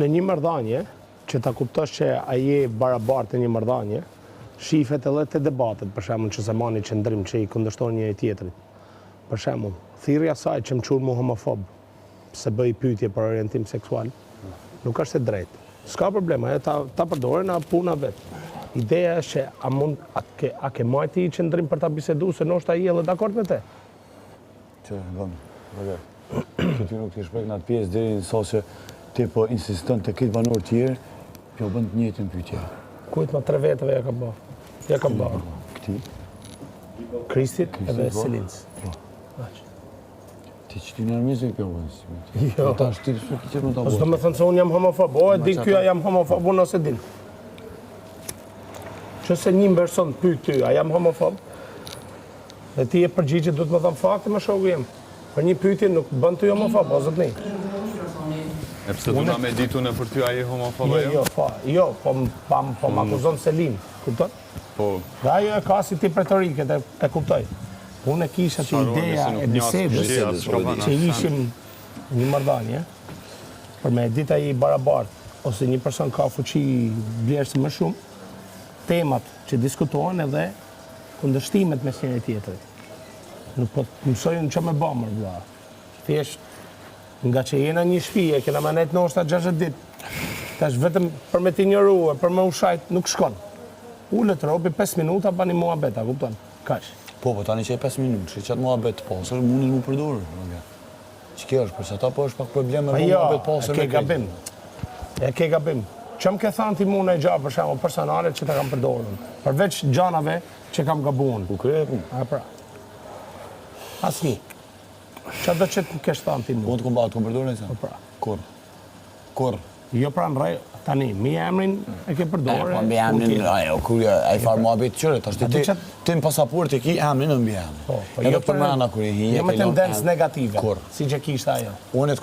në një marrëdhënie, që ta kuptosh që ai je barabartë në një marrëdhënie, shifet edhe te debatet, për shembull, që se mani qëndrim që i kundërshton njëri tjetrit. Për shembull, thirrja saj që më quhet mu homofob, se bëj pyetje për orientim seksual, nuk është e drejtë. S'ka problem, ajo ta përdoren në puna vet. Ideja është që a ke marrë i qëndrim për ta biseduar se ndoshta ai edhe dakord me te. Që vëmë, që ty nuk t'i shpreh në atë pjesë deri në sa se ti po insiston të këtë banor tjerë, po bën të njëjtën pyetje. Kujt ma 3 vetëve ja kam bë. Ja kam bë. Këti? Kristit edhe Selinc. Ti që ti në armizë e kjo bënë? Jo. Ta është ti që më ta Ose do me thënë se unë jam homofob, o e di këja jam homofob, unë ose din. Që se një person pyet ty, a jam homofob? Dhe ti e përgjigje du të më thëmë fakte më shoku jem. Për një pyetje nuk bën ty homofob, o zëtni. E pse du na me ditu në për ty a je homofob ajo? Jo, po më akuzon Selin, kupton? Po. Dhe ajo e ka si tip retorike, e kuptoj. Unë e kisha të ideja e bisedës që ishim një marrëdhënie, për me dita i barabartë, ose një person ka fuqi vlerësi më shumë, temat që diskutohen edhe kundërshtimet mes njëri tjetrit. Nuk po të mësojnë që me bëmër, vlla. Thjesht, nga që jena një shtëpi, e kena me nejtë ndoshta 60 ditë, tash vetëm për me t'injoruar, për me ushajt, nuk shkon. Ullet robi 5 minuta, bani muhabet, a kupton? Kaq. Po, tani që e 5 minutë, që qatë muhabet të pasër, mundin mu përdorë. Që kjo është, përsa ta po është pak probleme me muhabet pasër me gabim. E ke gabim. Që më ke thanë ti mune e gjatë, për shemë, personale që ta kam përdorën. Përveç gjanave që kam gabuën. U krepu? A pra. Asni. Që do që të kesh thanë ti mu? Po të këmba, të përdorën e sa? Pra. Kur? Jo pra në rej, tani, mi emrin e ke përdorë. Po mbi emrin, kurja, e i farë muhabet të qërët, ashtë ti në pasaport e ki emrin në mbi emrin. Edhe për mërana kur i hi, jo me tendencë negative, si që kishtë ajo.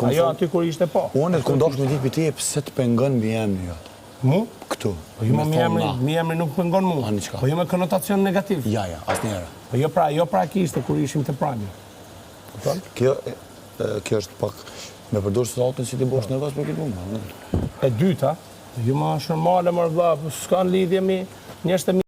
Ajo aty kur ishte po. Unë e të kundosh me ditë për ti e pëse të pengon mbi emrin jotë. Mu? Këtu. Mi emrin nuk pengon mu. Po jo me konotacion negativ. Ja, asë njëra. Po jo pra kishte kur ishim të prami. Kjo është pak me përdorë së atën si ti bosh nervos për këtë punë. E dyta, jo ma është normale mërë vla, s'kan lidhje mi, njështë mi.